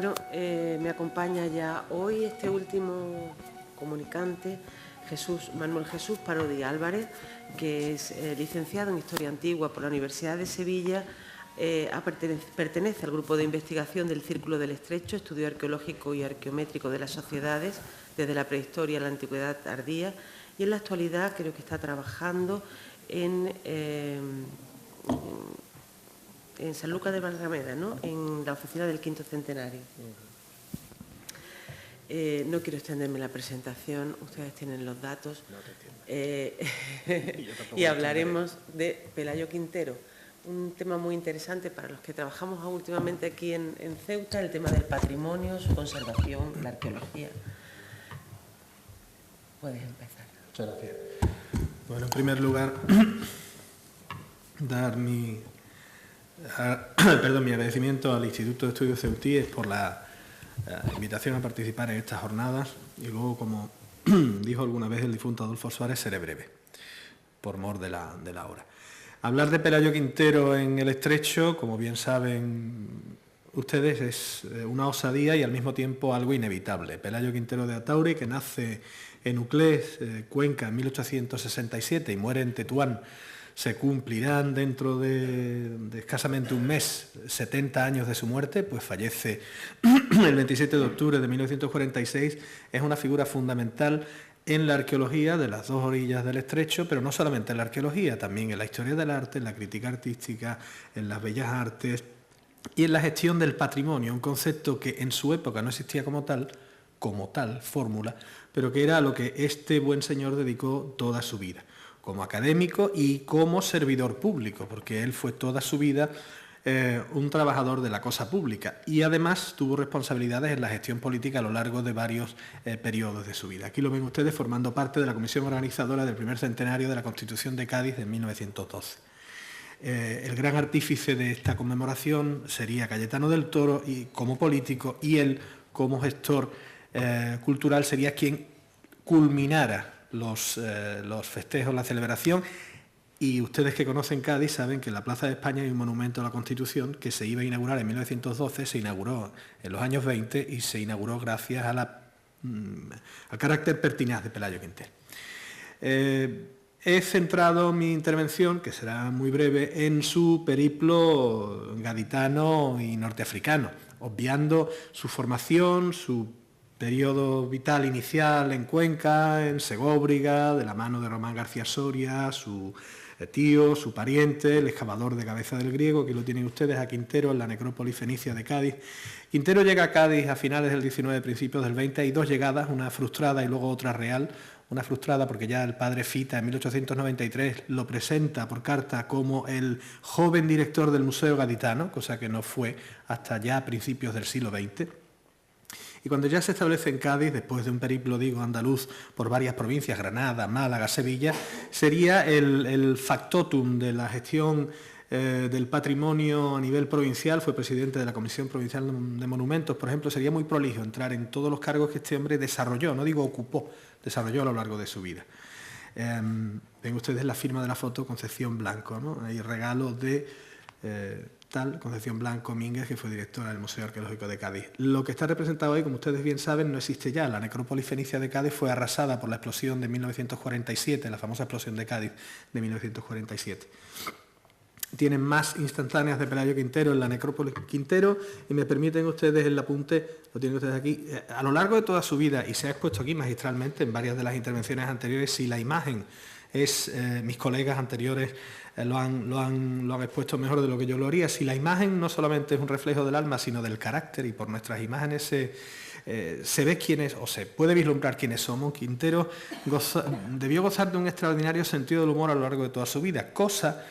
Bueno, me acompaña ya hoy este último comunicante, Manuel Jesús Parodi Álvarez, que es licenciado en Historia Antigua por la Universidad de Sevilla. Pertenece al grupo de investigación del Círculo del Estrecho, estudio arqueológico y arqueométrico de las sociedades desde la prehistoria a la antigüedad tardía, y en la actualidad creo que está trabajando en San Lucas de Barrameda, ¿no?, en la oficina del Quinto Centenario. No quiero extenderme en la presentación, ustedes tienen los datos. Y hablaremos de Pelayo Quintero, un tema muy interesante para los que trabajamos últimamente aquí en Ceuta, el tema del patrimonio, su conservación, la arqueología. Puedes empezar. Muchas gracias. Bueno, en primer lugar, dar mi agradecimiento al Instituto de Estudios Ceutíes por la invitación a participar en estas jornadas, y luego, como dijo alguna vez el difunto Adolfo Suárez, seré breve, por mor de la hora. Hablar de Pelayo Quintero en el Estrecho, como bien saben ustedes, es una osadía y al mismo tiempo algo inevitable. Pelayo Quintero de Atauri, que nace en Uclés, Cuenca, en 1867 y muere en Tetuán, se cumplirán dentro de escasamente un mes 70 años de su muerte, pues fallece el 27 de octubre de 1946, es una figura fundamental en la arqueología de las dos orillas del Estrecho, pero no solamente en la arqueología, también en la historia del arte, en la crítica artística, en las bellas artes y en la gestión del patrimonio, un concepto que en su época no existía como tal fórmula, pero que era a lo que este buen señor dedicó toda su vida, como académico y como servidor público, porque él fue toda su vida un trabajador de la cosa pública y además tuvo responsabilidades en la gestión política a lo largo de varios periodos de su vida. Aquí lo ven ustedes formando parte de la comisión organizadora del primer centenario de la Constitución de Cádiz de 1912. El gran artífice de esta conmemoración sería Cayetano del Toro, y como político, y él como gestor cultural sería quien culminara los festejos, la celebración. Y ustedes que conocen Cádiz saben que en la Plaza de España hay un monumento a la Constitución que se iba a inaugurar en 1912, se inauguró en los años 20 y se inauguró gracias a al carácter pertinaz de Pelayo Quintero. He centrado mi intervención, que será muy breve, en su periplo gaditano y norteafricano, obviando su formación, su periodo vital inicial en Cuenca, en Segóbriga, de la mano de Román García Soria, su tío, su pariente, el excavador de Cabeza del Griego, que lo tienen ustedes, a Quintero en la necrópolis fenicia de Cádiz. Quintero llega a Cádiz a finales del 19, principios del 20, hay dos llegadas, una frustrada y luego otra real. Una frustrada porque ya el padre Fita en 1893 lo presenta por carta como el joven director del Museo Gaditano, cosa que no fue hasta ya a principios del siglo XX. Y cuando ya se establece en Cádiz, después de un periplo, andaluz por varias provincias, Granada, Málaga, Sevilla, sería el factotum de la gestión del patrimonio a nivel provincial. Fue presidente de la Comisión Provincial de Monumentos, por ejemplo. Sería muy prolijo entrar en todos los cargos que este hombre desarrolló, no digo ocupó, desarrolló a lo largo de su vida. Ven ustedes la firma de la foto, Concepción Blanco, ¿no? Hay regalos de Concepción Blanco Mínguez, que fue directora del Museo Arqueológico de Cádiz. Lo que está representado ahí, como ustedes bien saben, no existe ya. La necrópolis fenicia de Cádiz fue arrasada por la explosión de 1947, la famosa explosión de Cádiz de 1947. Tienen más instantáneas de Pelayo Quintero en la necrópolis Quintero, y me permiten ustedes el apunte, lo tienen ustedes aquí, a lo largo de toda su vida, y se ha expuesto aquí magistralmente en varias de las intervenciones anteriores, si la imagen es, mis colegas anteriores lo han expuesto mejor de lo que yo lo haría, si la imagen no solamente es un reflejo del alma, sino del carácter, y por nuestras imágenes se ve quién es, o se puede vislumbrar quiénes somos. Quintero debió gozar de un extraordinario sentido del humor a lo largo de toda su vida, cosa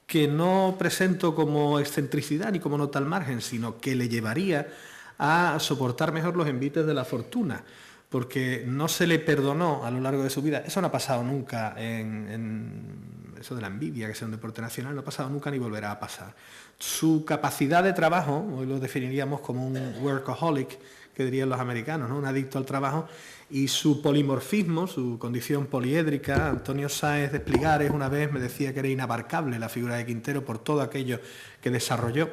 que no presento como excentricidad ni como nota al margen, sino que le llevaría a soportar mejor los envites de la fortuna, porque no se le perdonó a lo largo de su vida. Eso no ha pasado nunca eso de la envidia, que sea un deporte nacional, no ha pasado nunca ni volverá a pasar. Su capacidad de trabajo, hoy lo definiríamos como un workaholic, que dirían los americanos, ¿no?, un adicto al trabajo, y su polimorfismo, su condición poliédrica. Antonio Sáenz de Espligares una vez me decía que era inabarcable la figura de Quintero por todo aquello que desarrolló.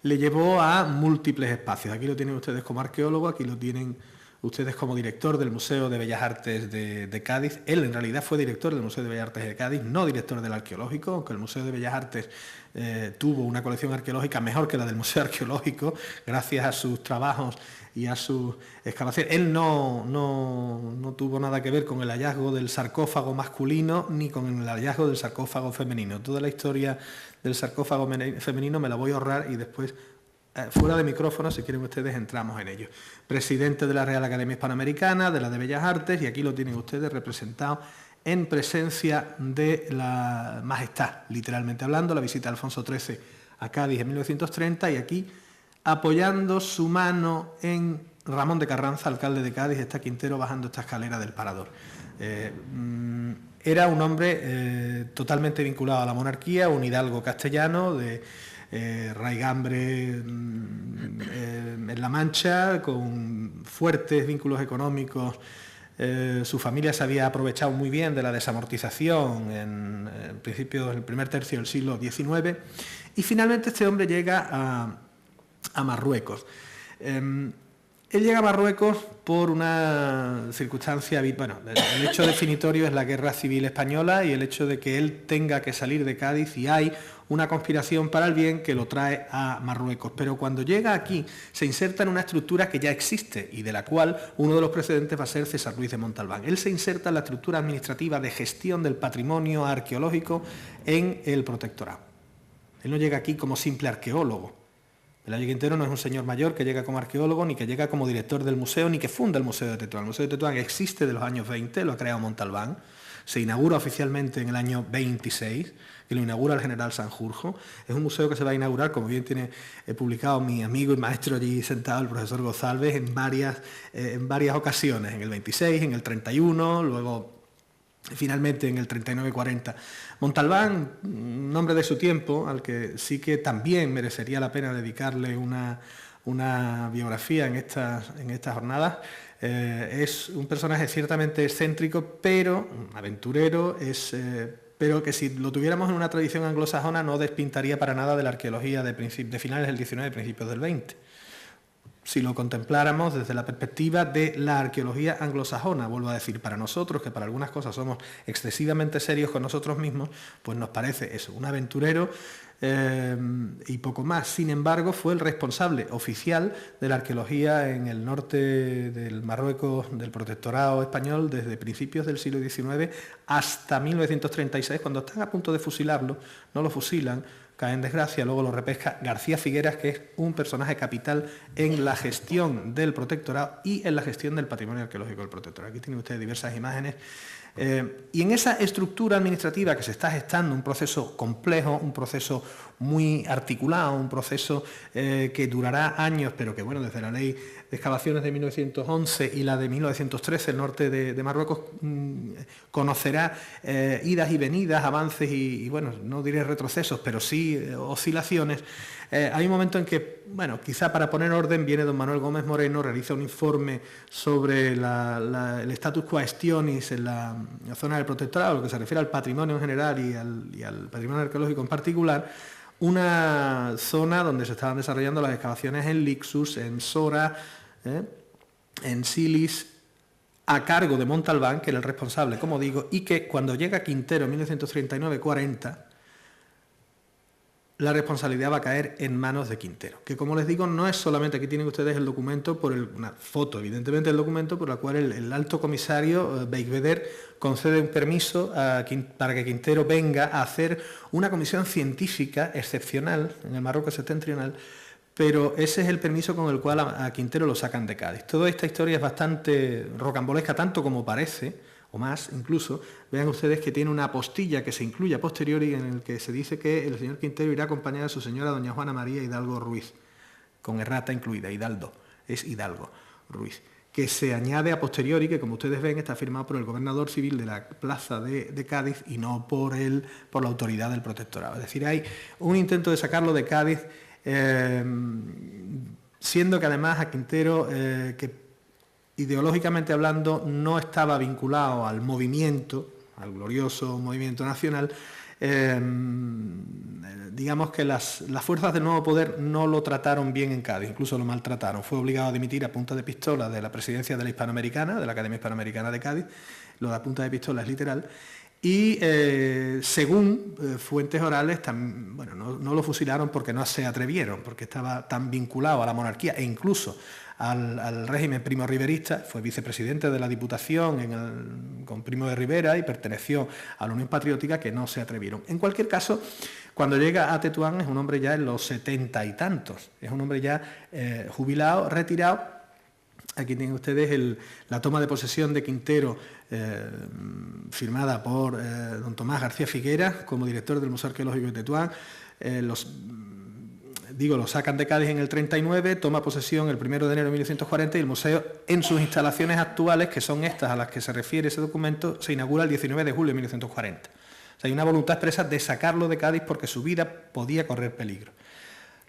le llevó a múltiples espacios. Aquí lo tienen ustedes como arqueólogo, aquí lo tienen ustedes como director del Museo de Bellas Artes de Cádiz. Él en realidad fue director del Museo de Bellas Artes de Cádiz, no director del arqueológico, aunque el Museo de Bellas Artes tuvo una colección arqueológica mejor que la del Museo Arqueológico, gracias a sus trabajos y a sus excavaciones. Él no tuvo nada que ver con el hallazgo del sarcófago masculino ni con el hallazgo del sarcófago femenino. Toda la historia del sarcófago femenino me la voy a ahorrar y después, fuera de micrófono, si quieren ustedes, entramos en ello. Presidente de la Real Academia Hispanoamericana, de la de Bellas Artes, y aquí lo tienen ustedes representado en presencia de la majestad, literalmente hablando, la visita de Alfonso XIII a Cádiz en 1930, y aquí, apoyando su mano en Ramón de Carranza, alcalde de Cádiz, está Quintero bajando esta escalera del Parador. Era un hombre totalmente vinculado a la monarquía, un hidalgo castellano de raigambre en La Mancha, con fuertes vínculos económicos. Su familia se había aprovechado muy bien de la desamortización en principio del primer tercio del siglo XIX, y finalmente este hombre llega a Marruecos. Él llega a Marruecos por una circunstancia, bueno, el hecho definitorio es la Guerra Civil Española y el hecho de que él tenga que salir de Cádiz, y hay una conspiración para el bien que lo trae a Marruecos. Pero cuando llega aquí se inserta en una estructura que ya existe y de la cual uno de los precedentes va a ser César Luis de Montalbán. Él se inserta en la estructura administrativa de gestión del patrimonio arqueológico en el protectorado. Él no llega aquí como simple arqueólogo. Pelayo Quintero no es un señor mayor que llega como arqueólogo, ni que llega como director del museo, ni que funda el Museo de Tetuán. El Museo de Tetuán existe de los años 20, lo ha creado Montalbán, se inaugura oficialmente en el año 26, que lo inaugura el general Sanjurjo. Es un museo que se va a inaugurar, como bien tiene publicado mi amigo y maestro allí sentado, el profesor González, en varias ocasiones, en el 26, en el 31, luego finalmente en el 39-40. Montalbán, un hombre de su tiempo, al que sí que también merecería la pena dedicarle una biografía en estas jornadas, es un personaje ciertamente excéntrico, pero aventurero, pero que si lo tuviéramos en una tradición anglosajona no despintaría para nada de la arqueología de finales del 19 y principios del 20. Si lo contempláramos desde la perspectiva de la arqueología anglosajona, vuelvo a decir, para nosotros, que para algunas cosas somos excesivamente serios con nosotros mismos, pues nos parece eso, un aventurero y poco más. Sin embargo, fue el responsable oficial de la arqueología en el norte del Marruecos, del protectorado español, desde principios del siglo XIX hasta 1936, cuando están a punto de fusilarlo, no lo fusilan, cae en desgracia, luego lo repesca García Figueras, que es un personaje capital en la gestión del protectorado y en la gestión del patrimonio arqueológico del protectorado. Aquí tienen ustedes diversas imágenes. Y en esa estructura administrativa que se está gestando, un proceso complejo, un proceso muy articulado, un proceso que durará años, pero que, bueno, desde la ley de excavaciones de 1911 y la de 1913, el norte de Marruecos conocerá idas y venidas, avances y, bueno, no diré retrocesos, pero sí oscilaciones. Hay un momento en que, bueno, quizá para poner orden viene don Manuel Gómez Moreno, realiza un informe sobre el status quaestionis en la zona del protectorado, lo que se refiere al patrimonio en general y al patrimonio arqueológico en particular, una zona donde se estaban desarrollando las excavaciones en Lixus, en Sora, en Silis, a cargo de Montalbán, que era el responsable, como digo, y que cuando llega Quintero en 1939-40, la responsabilidad va a caer en manos de Quintero, que, como les digo, no es solamente, aquí tienen ustedes el documento, una foto evidentemente del documento, por la cual el alto comisario Beigbeder concede un permiso para que Quintero venga a hacer una comisión científica excepcional en el Marruecos septentrional, pero ese es el permiso con el cual a Quintero lo sacan de Cádiz. Toda esta historia es bastante rocambolesca, tanto como parece, o más incluso. Vean ustedes que tiene una apostilla que se incluye a posteriori en el que se dice que el señor Quintero irá acompañado de su señora doña Juana María Hidalgo Ruiz, con errata incluida, Hidalgo, es Hidalgo Ruiz, que se añade a posteriori, que como ustedes ven está firmado por el gobernador civil de la plaza de Cádiz y no por la autoridad del protectorado. Es decir, hay un intento de sacarlo de Cádiz, siendo que además a Quintero, que ideológicamente hablando no estaba vinculado al movimiento, al glorioso movimiento nacional, digamos que las fuerzas del nuevo poder no lo trataron bien en Cádiz, incluso lo maltrataron. Fue obligado a dimitir a punta de pistola de la presidencia de la Hispanoamericana, de la Academia Hispanoamericana de Cádiz. Lo de a punta de pistola es literal. Y según fuentes orales, no lo fusilaron porque no se atrevieron, porque estaba tan vinculado a la monarquía e incluso al régimen primo riverista. Fue vicepresidente de la Diputación con Primo de Rivera y perteneció a la Unión Patriótica, que no se atrevieron. En cualquier caso, cuando llega a Tetuán es un hombre ya en los 70 y tantos, es un hombre ya jubilado, retirado. Aquí tienen ustedes la toma de posesión de Quintero, firmada por don Tomás García Figueras como director del Museo Arqueológico de Tetuán. Lo sacan de Cádiz en el 39, toma posesión el 1 de enero de 1940 y el museo, en sus instalaciones actuales, que son estas a las que se refiere ese documento, se inaugura el 19 de julio de 1940. O sea, hay una voluntad expresa de sacarlo de Cádiz porque su vida podía correr peligro.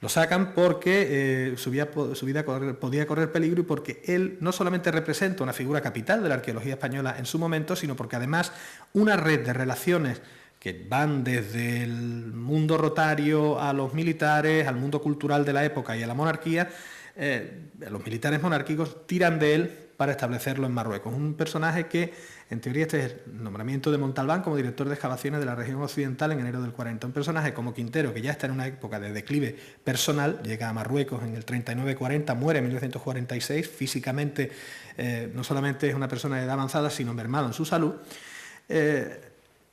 Lo sacan porque su vida podía correr peligro y porque él no solamente representa una figura capital de la arqueología española en su momento, sino porque además una red de relaciones que van desde el mundo rotario a los militares, al mundo cultural de la época y a la monarquía, los militares monárquicos tiran de él para establecerlo en Marruecos. Un personaje que, en teoría, este es el nombramiento de Montalbán como director de excavaciones de la región occidental en enero del 40. Un personaje como Quintero, que ya está en una época de declive personal, llega a Marruecos en el 39-40, muere en 1946, físicamente no solamente es una persona de edad avanzada, sino mermado en su salud.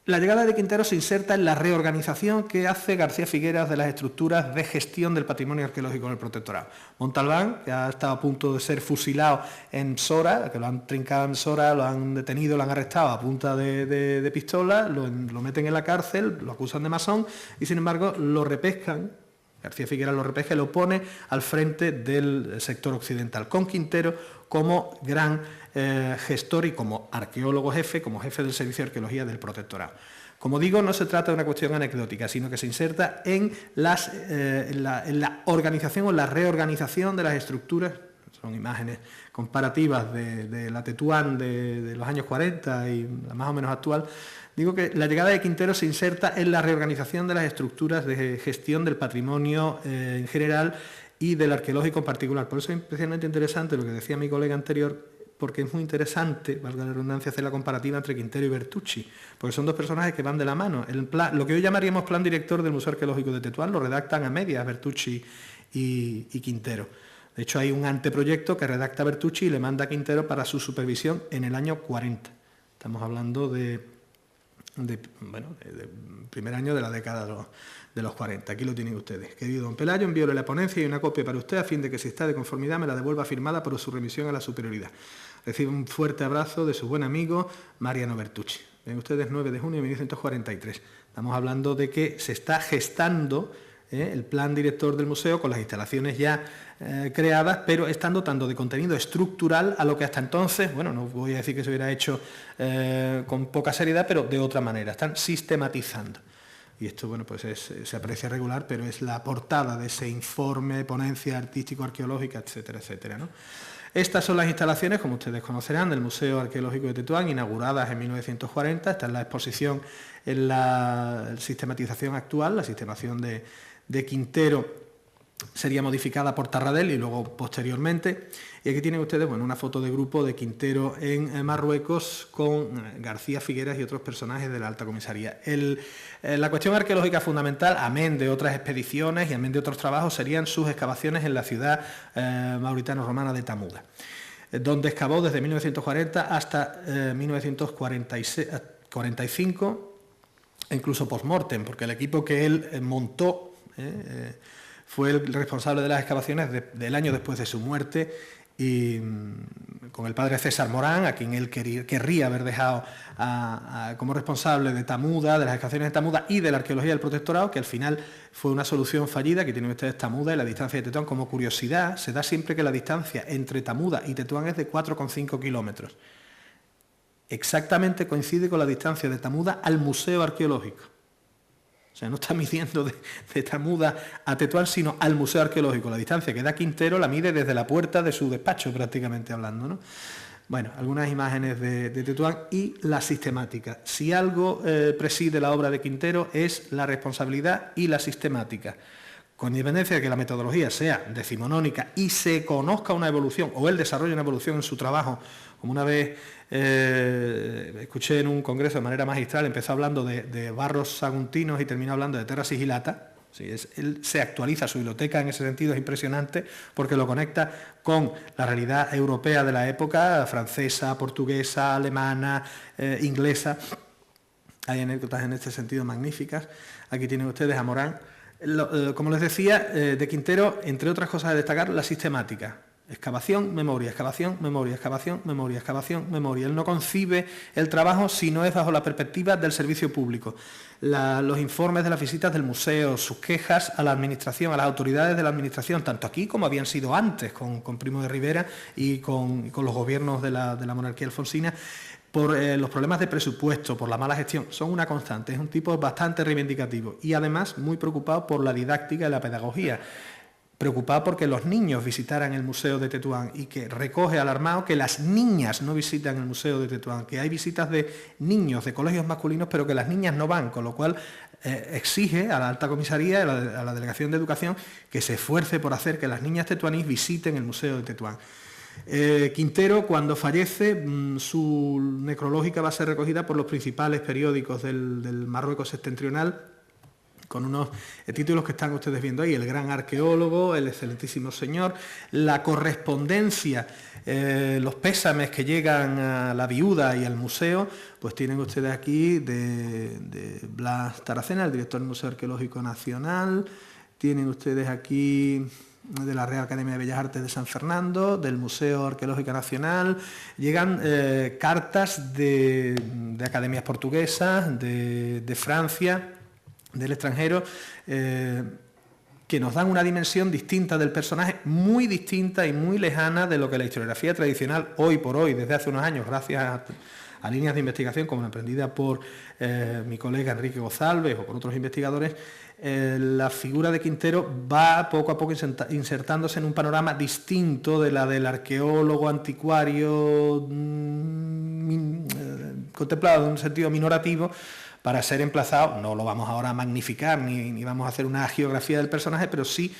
La llegada de Quintero se inserta en la reorganización que hace García Figueras de las estructuras de gestión del patrimonio arqueológico en el protectorado. Montalbán, que ha estado a punto de ser fusilado en Sora, que lo han trincado en Sora, lo han detenido, lo han arrestado a punta de pistola, lo meten en la cárcel, lo acusan de masón y sin embargo lo repescan. García Figueras lo repesca y lo pone al frente del sector occidental, con Quintero como gran gestor y como arqueólogo jefe, como jefe del Servicio de Arqueología del Protectorado. Como digo, no se trata de una cuestión anecdótica, sino que se inserta en la organización o la reorganización de las estructuras. Son imágenes comparativas de la Tetuán de los años 40 y la más o menos actual. Digo que la llegada de Quintero se inserta en la reorganización de las estructuras de gestión del patrimonio en general y del arqueológico en particular. Por eso es especialmente interesante lo que decía mi colega anterior, porque es muy interesante, valga la redundancia, hacer la comparativa entre Quintero y Bertucci, porque son dos personajes que van de la mano. Lo que hoy llamaríamos plan director del Museo Arqueológico de Tetuán lo redactan a medias Bertucci y Quintero. De hecho, hay un anteproyecto que redacta Bertucci y le manda a Quintero para su supervisión en el año 40. Estamos hablando del primer año de la década de los 40. Aquí lo tienen ustedes. Querido don Pelayo, envíole la ponencia y una copia para usted a fin de que, si está de conformidad, me la devuelva firmada por su remisión a la superioridad. Recibe un fuerte abrazo de su buen amigo Mariano Bertucci. Ven ustedes, 9 de junio de 1943. Estamos hablando de que se está gestando el plan director del museo con las instalaciones ya creadas, pero están dotando de contenido estructural a lo que hasta entonces, bueno, no voy a decir que se hubiera hecho con poca seriedad, pero de otra manera, están sistematizando. Y esto, bueno, pues se aprecia regular, pero es la portada de ese informe, ponencia artístico-arqueológica, etcétera, etcétera, ¿no? Estas son las instalaciones, como ustedes conocerán, del Museo Arqueológico de Tetuán, inauguradas en 1940. Esta es la exposición en la sistematización actual, la sistemación de Quintero sería modificada por Tarradell y luego posteriormente. Y aquí tienen ustedes, bueno, una foto de grupo de Quintero en Marruecos con García Figueras y otros personajes de la Alta Comisaría. La cuestión arqueológica fundamental, amén de otras expediciones y amén de otros trabajos, serían sus excavaciones en la ciudad mauritano-romana de Tamuda, donde excavó desde 1940 hasta 1945, incluso post-mortem, porque el equipo que él montó fue el responsable de las excavaciones del año después de su muerte, y con el padre César Morán, a quien él querría haber dejado como responsable de Tamuda, de las excavaciones de Tamuda y de la arqueología del protectorado, que al final fue una solución fallida. Que tienen ustedes Tamuda y la distancia de Tetuán. Como curiosidad, se da siempre que la distancia entre Tamuda y Tetuán es de 4,5 kilómetros. Exactamente coincide con la distancia de Tamuda al Museo Arqueológico. O sea, no está midiendo de Tamuda a Tetuán, sino al Museo Arqueológico. La distancia que da Quintero la mide desde la puerta de su despacho, prácticamente hablando, ¿no? Bueno, algunas imágenes de Tetuán y la sistemática. Si algo preside la obra de Quintero es la responsabilidad y la sistemática. Con independencia de que la metodología sea decimonónica y se conozca una evolución o él desarrolle una evolución en su trabajo, como una vez escuché en un congreso de manera magistral, empezó hablando de barros saguntinos y terminó hablando de terra sigillata. Sí, él se actualiza, su biblioteca en ese sentido es impresionante porque lo conecta con la realidad europea de la época, francesa, portuguesa, alemana, inglesa. Hay anécdotas en este sentido magníficas. Aquí tienen ustedes a Morán. Como les decía, de Quintero, entre otras cosas a destacar, la sistemática. Excavación, memoria, excavación, memoria, excavación, memoria, excavación, memoria. Él no concibe el trabajo si no es bajo la perspectiva del servicio público. Los informes de las visitas del museo, sus quejas a la administración, a las autoridades de la administración, tanto aquí como habían sido antes con Primo de Rivera y con los gobiernos de la monarquía alfonsina, por los problemas de presupuesto, por la mala gestión, son una constante. Es un tipo bastante reivindicativo y además muy preocupado por la didáctica y la pedagogía. Preocupado porque los niños visitaran el Museo de Tetuán y que recoge alarmado que las niñas no visitan el Museo de Tetuán, que hay visitas de niños de colegios masculinos pero que las niñas no van, con lo cual exige a la Alta Comisaría, a la Delegación de Educación, que se esfuerce por hacer que las niñas tetuanís visiten el Museo de Tetuán. Quintero, cuando fallece, su necrológica va a ser recogida por los principales periódicos del Marruecos septentrional, con unos títulos que están ustedes viendo ahí: el gran arqueólogo, el excelentísimo señor, la correspondencia, los pésames que llegan a la viuda y al museo, pues tienen ustedes aquí de Blas Taracena, el director del Museo Arqueológico Nacional, tienen ustedes aquí de la Real Academia de Bellas Artes de San Fernando, del Museo Arqueológico Nacional, llegan cartas de academias portuguesas, de Francia, del extranjero, que nos dan una dimensión distinta del personaje, muy distinta y muy lejana de lo que la historiografía tradicional hoy por hoy, desde hace unos años, gracias a líneas de investigación como la emprendida por mi colega Enrique González o por otros investigadores, la figura de Quintero va poco a poco insertándose en un panorama distinto de la del arqueólogo anticuario contemplado en un sentido minorativo, para ser emplazado. No lo vamos ahora a magnificar ni vamos a hacer una geografía del personaje, pero sí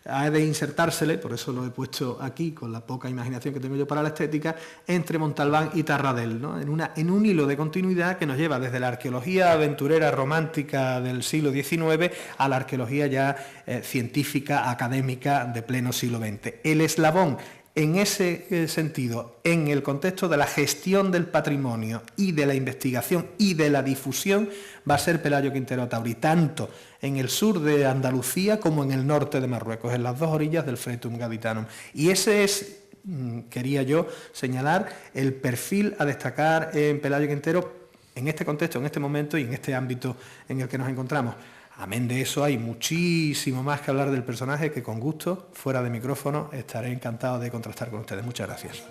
ha de insertársele, por eso lo he puesto aquí con la poca imaginación que tengo yo para la estética, entre Montalbán y Tarradell, ¿no? en un hilo de continuidad que nos lleva desde la arqueología aventurera romántica del siglo XIX a la arqueología ya científica, académica de pleno siglo XX. El eslabón, en ese sentido, en el contexto de la gestión del patrimonio y de la investigación y de la difusión, va a ser Pelayo Quintero Tauri, tanto en el sur de Andalucía como en el norte de Marruecos, en las dos orillas del Fretum Gaditanum. Y ese es, quería yo señalar, el perfil a destacar en Pelayo Quintero en este contexto, en este momento y en este ámbito en el que nos encontramos. Amén de eso, hay muchísimo más que hablar del personaje que con gusto, fuera de micrófono, estaré encantado de contrastar con ustedes. Muchas gracias.